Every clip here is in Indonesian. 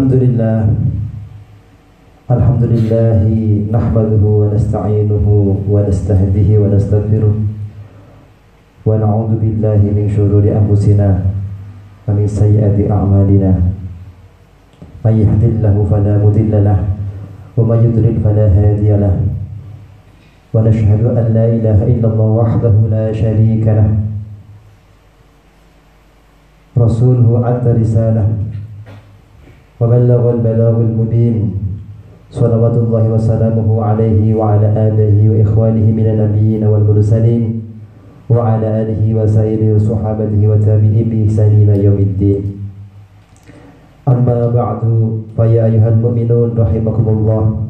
Alhamdulillah nahmaduhu wa nasta'inuhu wa nastahdihi wa nastaghfiruh wa na'udzu billahi min syururi anfusina wa min sayyiati a'malina may yahdihillahu fala mudilla lahu wa may yudlil fala hadiya lahu wa nashhadu an la ilaha illallah wahdahu la syarika lahu rasuluhu adda risalah wa ballagha al-balaghul mubin salawatullahi wa salamuhu alaihi wa ala alihi wa ikhwanihi minan nabiyyin wal mursalin wa ala alihi wa sairi sahabatihi wa tabi'in bi ihsan ila yaumiddin. Amma ba'du, fa ya ayyuhal mu'minun rahimakumullah.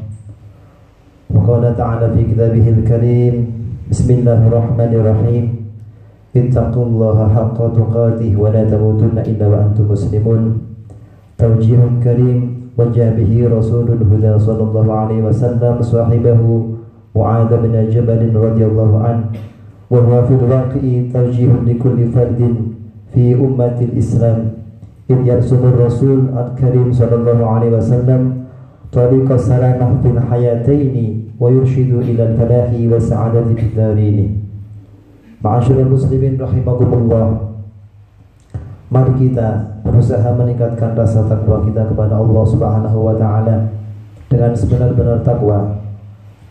Wa qala ta'ala fi kitabihil karim, bismillahirrahmanirrahim, ittaqullaha haqqa tuqatih wa la tamutunna illa wa antum muslimun. Tawjihun karim wajah bihi Rasulul Huda sallallahu alaihi wasallam sahibahu Mu'adz bin Jabal radhiyallahu an, wa huwa fil waqi'i tawjihun likulli fardin fi ummatil Islam id yarsumur Rasul al-Karim sallallahu alaihi wasallam tariqa salamah fil hayataini wa yurshidu ila al-falahi wa sa'adati fid darain. Ma'asyiral muslimin rahimakumullah, mari kita berusaha meningkatkan rasa takwa kita kepada Allah Subhanahu wa taala dengan sebenar-benar takwa,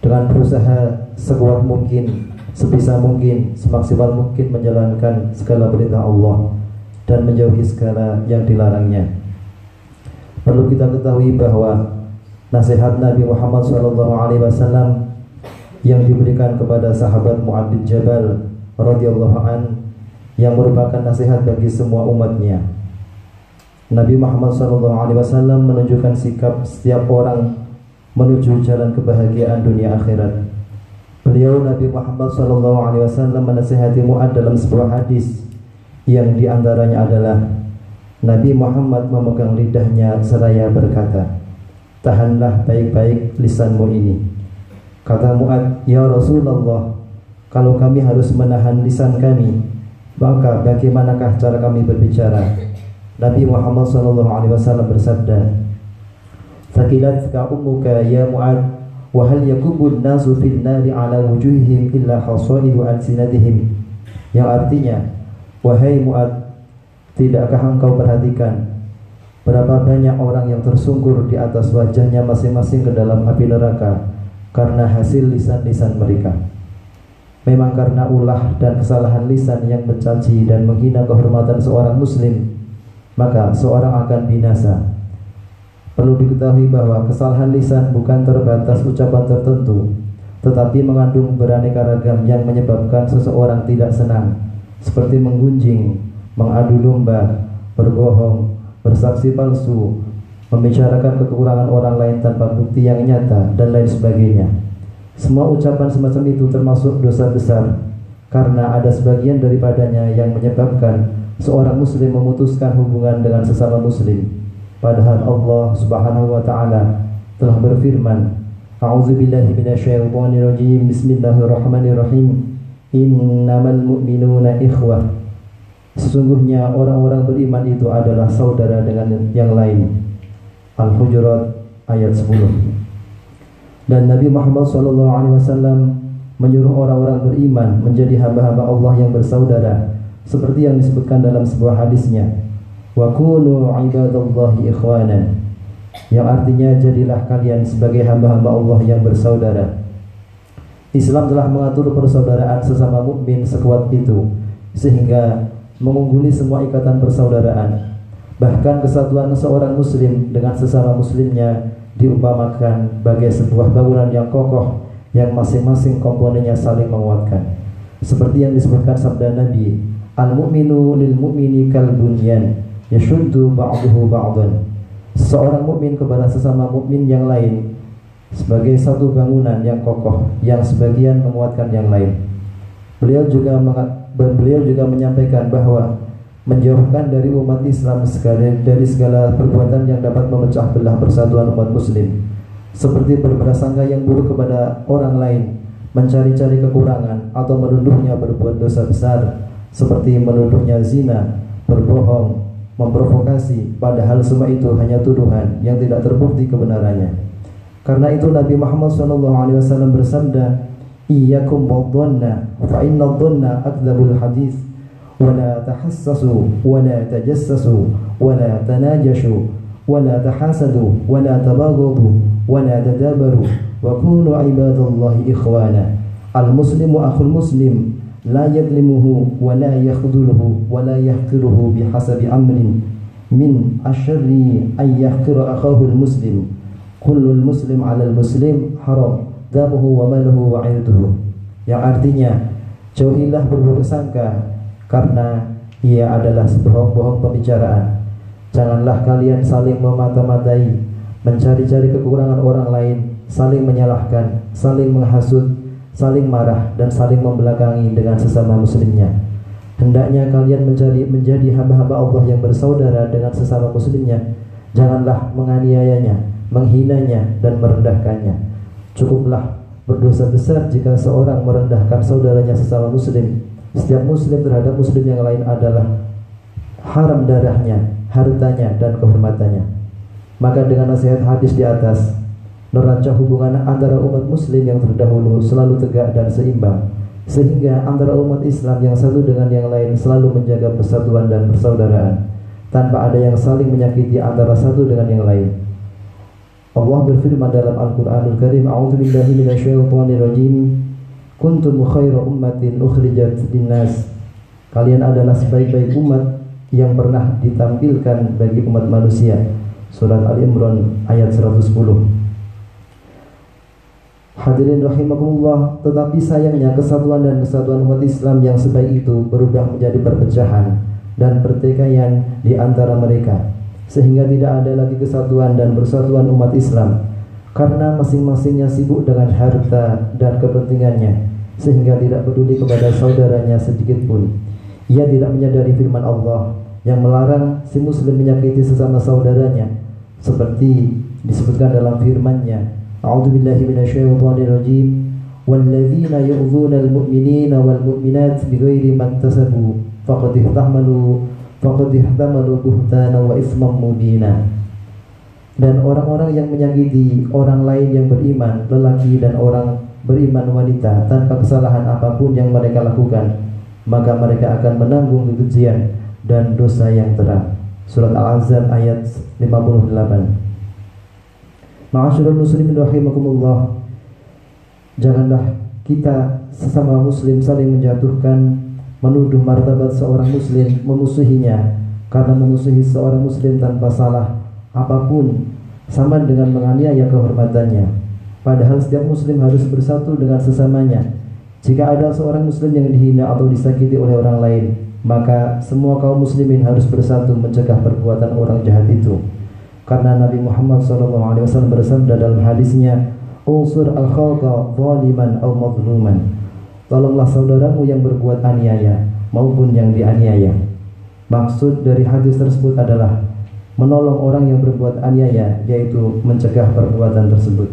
dengan berusaha sekuat mungkin, sebisa mungkin, semaksimal mungkin menjalankan segala perintah Allah dan menjauhi segala yang dilarangnya. Perlu kita ketahui bahwa nasihat Nabi Muhammad SAW yang diberikan kepada sahabat Mu'adz bin Jabal radhiyallahu an, yang merupakan nasihat bagi semua umatnya. Nabi Muhammad SAW menunjukkan sikap setiap orang menuju jalan kebahagiaan dunia akhirat. Beliau Nabi Muhammad SAW menasihati Mu'adz dalam sebuah hadis yang diantaranya adalah Nabi Muhammad memegang lidahnya seraya berkata, tahanlah baik-baik lisanmu ini. Kata Mu'adz, ya Rasulullah, kalau kami harus menahan lisan kami, maka bagaimanakah cara kami berbicara? Nabi Muhammad SAW bersabda, "Thaqilatka ummuka ya Mu'adz, wa hal yakubun nasu fil nari ala wujuhihim illa hasaidu alsinatihim." Yang artinya, wahai Mu'adz, tidakkah engkau perhatikan berapa banyak orang yang tersungkur di atas wajahnya masing-masing ke dalam api neraka karena hasil lisan-lisan mereka. Memang karena ulah dan kesalahan lisan yang mencaci dan menghina kehormatan seorang muslim, maka seorang akan binasa. Perlu diketahui bahwa kesalahan lisan bukan terbatas ucapan tertentu, tetapi mengandung beraneka ragam yang menyebabkan seseorang tidak senang, seperti menggunjing, mengadu domba, berbohong, bersaksi palsu, membicarakan kekurangan orang lain tanpa bukti yang nyata, dan lain sebagainya. Semua ucapan semacam itu termasuk dosa besar, karena ada sebagian daripadanya yang menyebabkan seorang muslim memutuskan hubungan dengan sesama muslim. Padahal Allah Subhanahu wa taala telah berfirman, A'udzubillahi minasyaitonirrajim, bismillahirrahmanirrahim, innamal mu'minuna ikhwah. Sesungguhnya orang-orang beriman itu adalah saudara dengan yang lain. Al-Hujurat ayat 10. Dan Nabi Muhammad SAW menyuruh orang-orang beriman menjadi hamba-hamba Allah yang bersaudara, seperti yang disebutkan dalam sebuah hadisnya, wa kunu ibadallahi ikhwanan, yang artinya jadilah kalian sebagai hamba-hamba Allah yang bersaudara. Islam telah mengatur persaudaraan sesama mukmin sekuat itu, sehingga mengungguli semua ikatan persaudaraan. Bahkan kesatuan seorang muslim dengan sesama muslimnya diumpamakan bagai sebuah bangunan yang kokoh yang masing-masing komponennya saling menguatkan. Seperti yang disebutkan sabda Nabi, al-mu'minu lil mu'mini kal bunyan yashuddu ba'duhu ba'dan. Seorang mukmin kepada sesama mukmin yang lain sebagai satu bangunan yang kokoh yang sebagian menguatkan yang lain. Beliau juga menyampaikan bahwa menjauhkan dari umat Islam dari segala perbuatan yang dapat memecah belah persatuan umat muslim, seperti berprasangka yang buruk kepada orang lain, mencari-cari kekurangan, atau menuduhnya berbuat dosa besar, seperti menuduhnya zina, berbohong, memprovokasi, padahal semua itu hanya tuduhan yang tidak terbukti kebenarannya. Karena itu Nabi Muhammad SAW bersabda, "Iyyakum wadh-dhanna, fa inna adh-dhanna akdzabul hadits, wa la tahassasu, wa la tajassasu, wa la tanajashu, wa la tahasadu, wa la tabaghadu, wa la tadabaru, wa kunu ibadallahi ikhwana. Al-muslimu akhul muslim, la yadlimuhu wa la yakhdhuluhu wa la yahqiruhu bihasabi amrin min asyarri an yahqira akhahu al-muslim. Kullul muslim 'alal muslim haram damuhu wa maluhu wa 'irduhu." Yang artinya, jauhilah berburuk sangka karena ia adalah sebohong-bohong pembicaraan. Janganlah kalian saling memata-matai, mencari-cari kekurangan orang lain, saling menyalahkan, saling menghasut, saling marah, dan saling membelakangi dengan sesama muslimnya. Hendaknya kalian menjadi hamba-hamba Allah yang bersaudara dengan sesama muslimnya. Janganlah menganiayanya, menghinanya, dan merendahkannya. Cukuplah berdosa besar jika seorang merendahkan saudaranya sesama muslim. Setiap muslim terhadap muslim yang lain adalah haram darahnya, hartanya, dan kehormatannya. Maka dengan nasihat hadis di atas, neraca hubungan antara umat muslim yang terdahulu selalu tegak dan seimbang, sehingga antara umat Islam yang satu dengan yang lain selalu menjaga persatuan dan persaudaraan, tanpa ada yang saling menyakiti antara satu dengan yang lain. Allah berfirman dalam Al-Quranul Karim, "A'udzu billahi minasyaitonir rajim. Kuntum khairu ummatin ukhrijat linnas." Kalian adalah sebaik-baik umat yang pernah ditampilkan bagi umat manusia. Surat Al-Imran ayat 110. Hadirin rahimakumullah, tetapi sayangnya kesatuan dan kesatuan umat Islam yang sebaik itu berubah menjadi perpecahan dan pertikaian di antara mereka, sehingga tidak ada lagi kesatuan dan persatuan umat Islam karena masing-masingnya sibuk dengan harta dan kepentingannya, sehingga tidak peduli kepada saudaranya sedikit pun. Ia tidak menyadari firman Allah yang melarang si muslim menyakiti sesama saudaranya, seperti disebutkan dalam firman-Nya, "A'udzu billahi minasyaitonir rajim. Walladzina yu'dzuna al-mu'minina wal mu'minat bighairi maktasabu faqad ihtamalu buhtanan wa isman mubina." Dan orang-orang yang menyakiti orang lain yang beriman, lelaki dan orang beriman wanita, tanpa kesalahan apapun yang mereka lakukan, maka mereka akan menanggung kekejian dan dosa yang terang. Surat Al-Ahzab ayat 58. Ma'asyiral muslimin rahimakumullah, janganlah kita sesama muslim saling menjatuhkan, menuduh martabat seorang muslim, memusuhinya, karena memusuhi seorang muslim tanpa salah apapun sama dengan menganiaya kehormatannya. Padahal setiap muslim harus bersatu dengan sesamanya. Jika ada seorang muslim yang dihina atau disakiti oleh orang lain, maka semua kaum muslimin harus bersatu mencegah perbuatan orang jahat itu. Karena Nabi Muhammad SAW bersabda dalam hadisnya, "Unsur al-khalqa zaliman aw mazluman." Tolonglah saudaramu yang berbuat aniaya maupun yang dianiaya. Maksud dari hadis tersebut adalah menolong orang yang berbuat aniaya, yaitu mencegah perbuatan tersebut.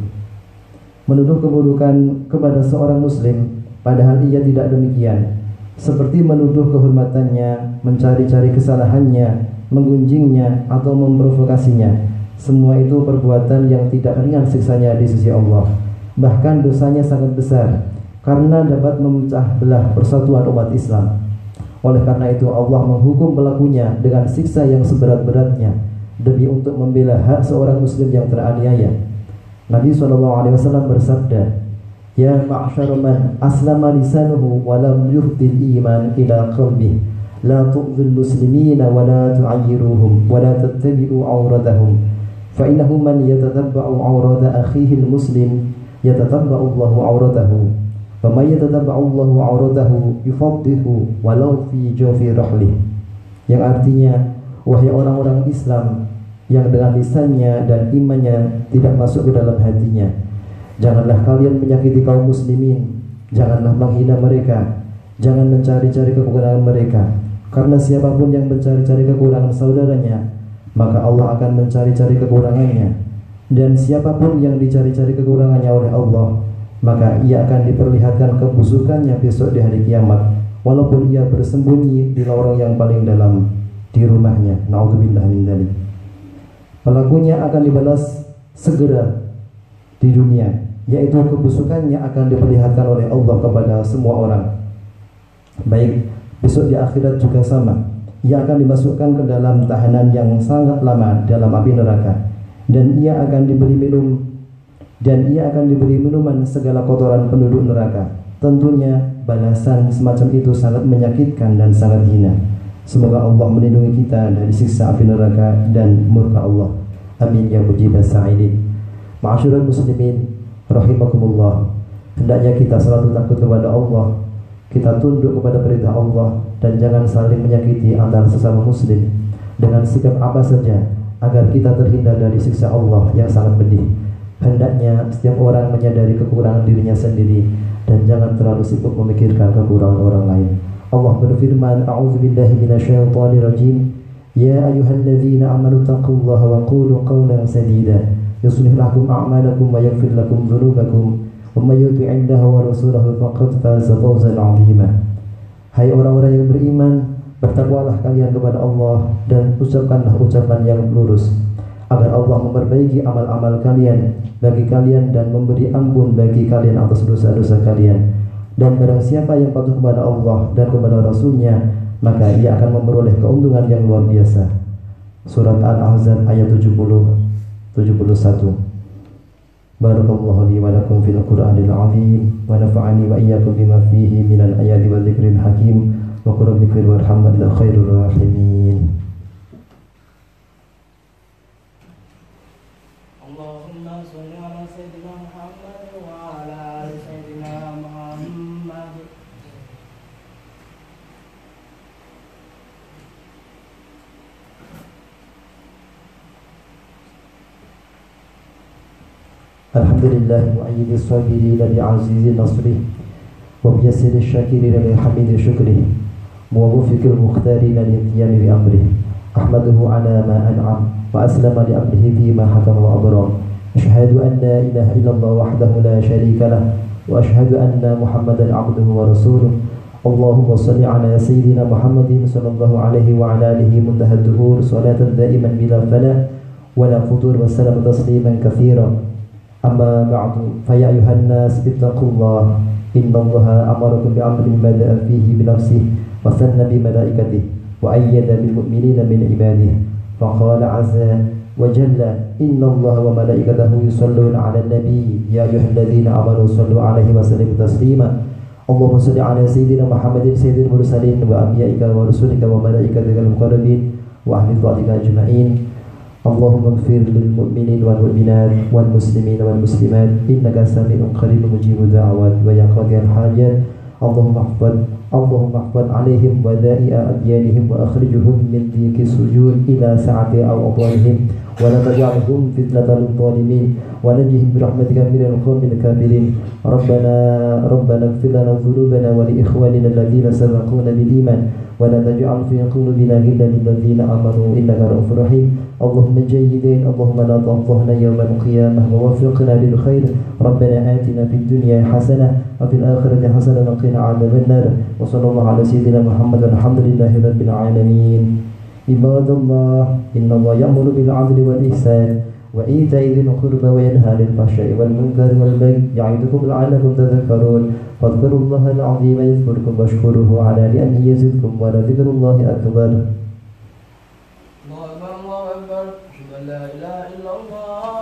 Menuduh keburukan kepada seorang muslim padahal ia tidak demikian, seperti menuduh kehormatannya, mencari-cari kesalahannya, menggunjingnya, atau memprovokasinya. Semua itu perbuatan yang tidak ringan siksanya di sisi Allah. Bahkan dosanya sangat besar, karena dapat memecah belah persatuan umat Islam. Oleh karena itu Allah menghukum pelakunya dengan siksa yang seberat-beratnya, demi untuk membela hak seorang muslim yang teraniaya. Nabi SAW bersabda, "Ya ma'syar man aslama lisanuhu wa lam yuhdil iman ila qalbih, la tu'dhil muslimina wa la tu'ayyiruhum wa la tattabi'u awradahum, fa innahu man yatatabba'u awrada akhihi al-muslim yatatabba'u Allahu awradahu, wa man yatatabba'u Allahu awradahu yufaddihu walau fi jawfi rahlih." Yang artinya, wahai orang-orang Islam yang dengan lisannya dan imannya tidak masuk ke dalam hatinya, janganlah kalian menyakiti kaum muslimin, janganlah menghina mereka, jangan mencari-cari kekurangan mereka, karena siapapun yang mencari-cari kekurangan saudaranya, maka Allah akan mencari-cari kekurangannya, dan siapapun yang dicari-cari kekurangannya oleh Allah, maka ia akan diperlihatkan kebusukannya besok di hari kiamat, walaupun ia bersembunyi di lorong yang paling dalam di rumahnya. Na'udzubillah min dzalik. Pelakunya akan dibalas segera di dunia, yaitu kebusukannya akan diperlihatkan oleh Allah kepada semua orang. Baik besok di akhirat juga sama. Ia akan dimasukkan ke dalam tahanan yang sangat lama dalam api neraka, dan ia akan diberi minuman segala kotoran penduduk neraka. Tentunya balasan semacam itu sangat menyakitkan dan sangat hina. Semoga Allah melindungi kita dari siksa api neraka dan murka Allah. Amin ya mujibas sa'idin. Ma'asyiral muslimin rahimakumullah. Hendaknya kita selalu takut kepada Allah, kita tunduk kepada perintah Allah, dan jangan saling menyakiti antara sesama muslim dengan sikap apa saja agar kita terhindar dari siksa Allah yang sangat pedih. Hendaknya setiap orang menyadari kekurangan dirinya sendiri dan jangan terlalu sibuk memikirkan kekurangan orang lain. Allah berfirman, A'udzubillahi minasyaitonirrajim. Ya ayyuhalladzina amanu taqullaha wa qulu qawlan sadida yuslih lakum a'malakum wa yaghfir lakum dzunubakum wa may yuti'illaha wa rasulahu faqad faza fawzan 'azima. Hai orang-orang yang beriman, bertakwalah kalian kepada Allah dan ucapkanlah ucapan yang lurus, agar Allah memperbaiki amal-amal kalian bagi kalian dan memberi ampun bagi kalian atas dosa-dosa kalian. Dan barang siapa yang patuh kepada Allah dan kepada Rasulnya, maka ia akan memperoleh keuntungan yang luar biasa. Surat Al-Ahzab ayat 71. Barakallahu li wa lakum fil Qur'anil azim wa nafa'ani wa iyyakum bima fihi minal ayati wa dzikril hakim wa qul rabbi ighfir warham anta khairur rahimin. Allahumma shalli ala sayyidina Muhammad wa ala ali sayyidina Muhammad. Alhamdulillah mu'ayyidis sabirina bi'azizi nasrih wa biyasiri syakirina bihamidi syukrih muwafiqil mukhtarina liqiyami bi amrih ahmaduhu ala ma an'am wa aslama li amrihi fima hakam wa abram. Asyhadu an la ilaha illallah wahdahu la syarika lah wa asyhadu anna Muhammadan abduhu wa rasuluh. Allahumma salli ala sayyidina Muhammadin sallallahu alaihi wa ala alihi muntahad duhur salatan daiman bila fana wa la futur wa salam tasliman katsiran. Amma ba'du, fa ya ayuhan nas ittaqullah, innallaha amarakum bi'amrin bada'a fihi bi nafsihi wa sanna bi malaikatihi wa ayyada bil mu'minina min ibadihi. Fa qala 'azza wa jalla, innallaha wa malaikatahu yusholluna 'alan nabiy ya ayyuhalladzina amanu shallu 'alaihi wa sallimu taslima. Allahumma shalli 'ala sayyidina Muhammadin sayyidil mursalin wa anbiya'ika wa rusulika wa malaikatikal muqarrabin wa ahli fadlika ajma'in. Allahumma ighfir lil mu'minin wal mu'minat wal muslimin wal muslimat innaka sami'un qaribun mujibud da'awat wa ya qadiyal hajat. Allahumma ihfaz alaihim wa da'i'a adyanihim wa akhrijuhum min dhiqi sujud ila sa'ati aw adwanihim wa la taj'alhum fitnatan lil zalimin wa najihim bi rahmatika minal qawmil kafirin. Rabbana ighfir lana dhunubana wa li ikhwanina alladhina sabaquna bil iman wa la taj'al fi qulubina ghillan lil ladzina amanu innaka ra'ufur rahim. Allahumma jayyidin, Allahumma la tadhfahna yawmal qiyamah wa waffiqna lil khair. Rabbana atina fid dunya hasanah wa fil akhirati hasanah wa qina 'adzaban nar. Wa sallallahu ala sayyidina Muhammad walhamdulillahi rabbil alamin. Ibadallah, innallaha ya'muru bil 'adli wal ihsan wa ita'i dzil qurba wa yanha 'anil fahsya'i wal munkari wal baghi ya'idukum la'allakum tadhakkarun. Fadhkurullaha al-'azima yadhkurkum washkuruhu 'ala ni'amihi yazidkum wa la dzikrullahi akbar. الله أكبر الله أكبر أشهد أن لا إله إلا الله